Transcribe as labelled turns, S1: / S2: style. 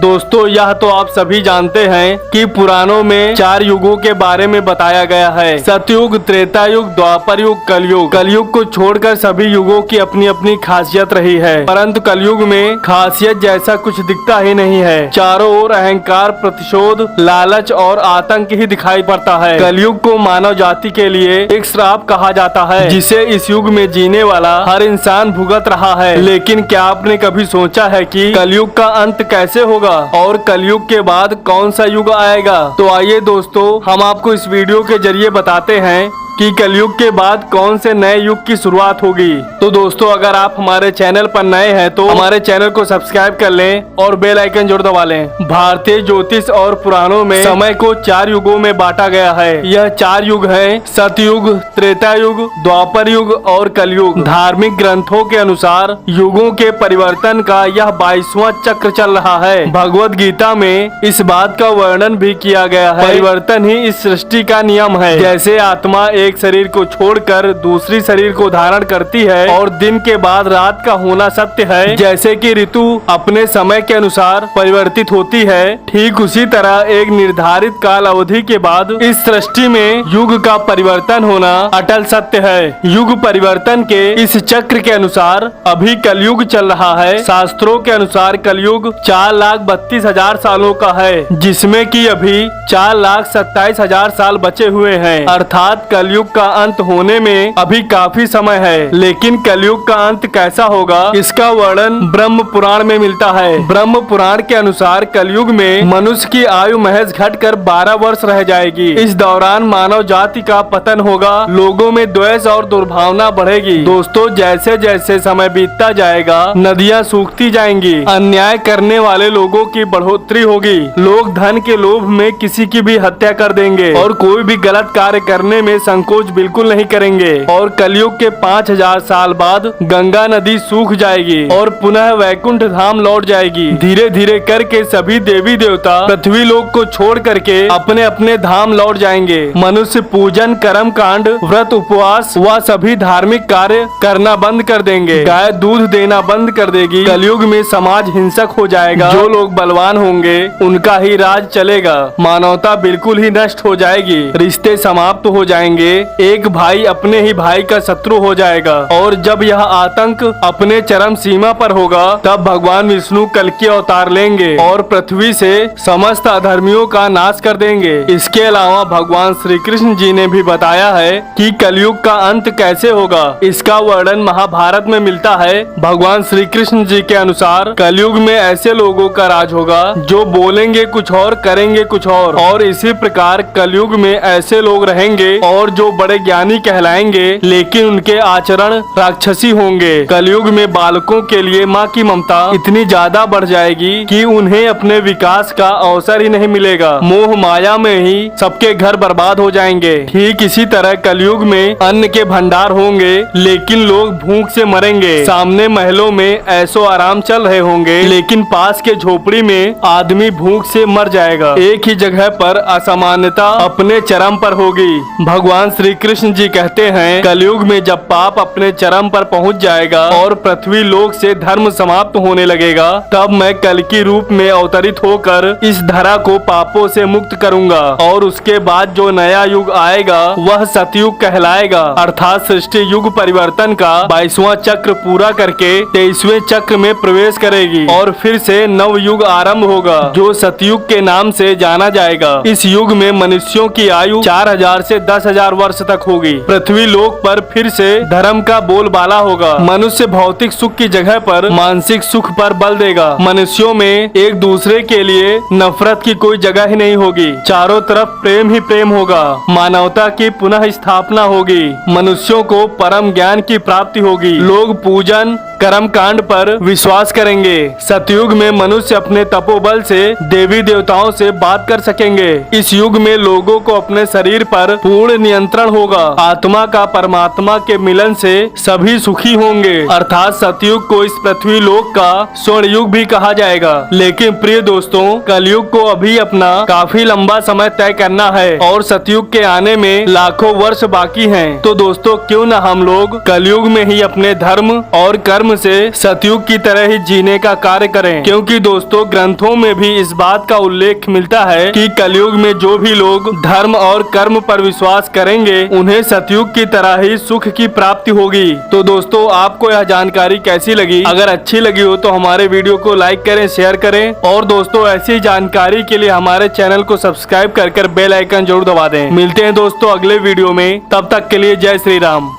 S1: दोस्तों यह तो आप सभी जानते हैं कि पुराणों में 4 युगों के बारे में बताया गया है। सतयुग, त्रेता युग, द्वापर युग, कलयुग। कलयुग को छोड़कर सभी युगों की अपनी अपनी खासियत रही है, परंतु कलयुग में खासियत जैसा कुछ दिखता ही नहीं है। चारों ओर अहंकार, प्रतिशोध, लालच और आतंक ही दिखाई पड़ता है। कलयुग को मानव जाति के लिए एक श्राप कहा जाता है, जिसे इस युग में जीने वाला हर इंसान भुगत रहा है। लेकिन क्या आपने कभी सोचा है कि कलयुग का अंत कैसे होगा और कलयुग के बाद कौन सा युग आएगा? तो आइए दोस्तों, हम आपको इस वीडियो के जरिए बताते हैं कि कलयुग के बाद कौन से नए युग की शुरुआत होगी। तो दोस्तों, अगर आप हमारे चैनल पर नए हैं तो हमारे चैनल को सब्सक्राइब कर लें और बेल आइकन जरूर दबा लें। भारतीय ज्योतिष और पुराणों में समय को 4 युगों में बांटा गया है। यह 4 युग हैं: सतयुग, त्रेता युग, द्वापर युग और कलयुग। धार्मिक ग्रंथों के अनुसार युगों के परिवर्तन का यह 22वां चक्र चल रहा है। भगवद गीता में इस बात का वर्णन भी किया गया है। परिवर्तन ही इस सृष्टि का नियम है। जैसे आत्मा एक शरीर को छोड़कर दूसरी शरीर को धारण करती है और दिन के बाद रात का होना सत्य है, जैसे कि ऋतु अपने समय के अनुसार परिवर्तित होती है, ठीक उसी तरह एक निर्धारित काल अवधि के बाद इस सृष्टि में युग का परिवर्तन होना अटल सत्य है। युग परिवर्तन के इस चक्र के अनुसार अभी कलयुग चल रहा है। शास्त्रों के अनुसार कलयुग 4,32,000 सालों का है, जिसमें कि अभी 4,27,000 साल बचे हुए हैं। अर्थात कलयुग का अंत होने में अभी काफी समय है। लेकिन कलयुग का अंत कैसा होगा, इसका वर्णन ब्रह्म पुराण में मिलता है। ब्रह्म पुराण के अनुसार कलयुग में मनुष्य की आयु महज घटकर 12 वर्ष रह जाएगी। इस दौरान मानव जाति का पतन होगा, लोगों में द्वेष और दुर्भावना बढ़ेगी। दोस्तों, जैसे जैसे समय बीतता जाएगा नदियाँ सूखती जाएंगी, अन्याय करने वाले लोगों की बढ़ोतरी होगी, लोग धन के लोभ में किसी की भी हत्या कर देंगे और कोई भी गलत कार्य करने में संकोच बिल्कुल नहीं करेंगे। और कलयुग के 5000 साल बाद गंगा नदी सूख जाएगी और पुनः वैकुंठ धाम लौट जाएगी। धीरे धीरे करके सभी देवी देवता पृथ्वी लोक को छोड़ करके अपने अपने धाम लौट जाएंगे। मनुष्य पूजन, कर्म कांड, व्रत, उपवास व सभी धार्मिक कार्य करना बंद कर देंगे। गाय दूध देना बंद कर देगी। कलयुग में समाज हिंसक हो जाएगा। जो लोग बलवान होंगे उनका ही राज चलेगा। मानवता बिल्कुल ही नष्ट हो जाएगी। रिश्ते समाप्त हो जाएंगे। एक भाई अपने ही भाई का शत्रु हो जाएगा। और जब यह आतंक अपने चरम सीमा पर होगा तब भगवान विष्णु कल्कि अवतार लेंगे और पृथ्वी से समस्त अधर्मियों का नाश कर देंगे। इसके अलावा भगवान श्री कृष्ण जी ने भी बताया है कि कलयुग का अंत कैसे होगा। इसका वर्णन महाभारत में मिलता है। भगवान श्री कृष्ण जी के अनुसार कलयुग में ऐसे लोगों का राज होगा जो बोलेंगे कुछ और करेंगे कुछ और इसी प्रकार कलयुग में ऐसे लोग रहेंगे और जो बड़े ज्ञानी कहलाएंगे लेकिन उनके आचरण राक्षसी होंगे। कलयुग में बालकों के लिए माँ की ममता इतनी ज्यादा बढ़ जाएगी कि उन्हें अपने विकास का अवसर ही नहीं मिलेगा। मोह माया में ही सबके घर बर्बाद हो जाएंगे। ठीक इसी तरह कलयुग में अन्न के भंडार होंगे लेकिन लोग भूख से मरेंगे। सामने महलों में ऐसो आराम चल रहे होंगे लेकिन पास के झोपड़ी में आदमी भूख से मर जाएगा। एक ही जगह पर असमानता अपने चरम पर होगी। भगवान श्री कृष्ण जी कहते हैं कलयुग में जब पाप अपने चरम पर पहुंच जाएगा और पृथ्वी लोक से धर्म समाप्त होने लगेगा तब मैं कल की रूप में अवतरित होकर इस धरा को पापों से मुक्त करूंगा और उसके बाद जो नया युग आएगा वह सतयुग कहलाएगा। अर्थात सृष्टि युग परिवर्तन का 22वां चक्र पूरा करके 23वें चक्र में प्रवेश करेगी और फिर से नव युग आरंभ होगा जो सतयुग के नाम से जाना जाएगा। इस युग में मनुष्यों की आयु 4000 से 10,000 वर्ष तक होगी। पृथ्वी लोक पर फिर से धर्म का बोलबाला होगा। मनुष्य भौतिक सुख की जगह पर मानसिक सुख पर बल देगा। मनुष्यों में एक दूसरे के लिए नफरत की कोई जगह ही नहीं होगी। चारों तरफ प्रेम ही प्रेम होगा। मानवता की पुनः स्थापना होगी। मनुष्यों को परम ज्ञान की प्राप्ति होगी। लोग पूजन, कर्म कांड पर विश्वास करेंगे। सतयुग में मनुष्य अपने तपोबल से देवी देवताओं से बात कर सकेंगे। इस युग में लोगों को अपने शरीर पर पूर्ण नियंत्रण होगा। आत्मा का परमात्मा के मिलन से सभी सुखी होंगे। अर्थात सतयुग को इस पृथ्वी लोक का स्वर्ण युग भी कहा जाएगा। लेकिन प्रिय दोस्तों, कलयुग को अभी अपना काफी लंबा समय तय करना है और सतयुग के आने में लाखों वर्ष बाकी हैं। तो दोस्तों, क्यों न हम लोग कलयुग में ही अपने धर्म और कर्म धर्म से सतयुग की तरह ही जीने का कार्य करें, क्योंकि दोस्तों ग्रंथों में भी इस बात का उल्लेख मिलता है कि कलयुग में जो भी लोग धर्म और कर्म पर विश्वास करेंगे उन्हें सतयुग की तरह ही सुख की प्राप्ति होगी। तो दोस्तों आपको यह जानकारी कैसी लगी? अगर अच्छी लगी हो तो हमारे वीडियो को लाइक करें, शेयर करें और दोस्तों ऐसी जानकारी के लिए हमारे चैनल को सब्सक्राइब कर बेल आइकन जरूर दबा दें। मिलते हैं दोस्तों अगले वीडियो में, तब तक के लिए जय श्री राम।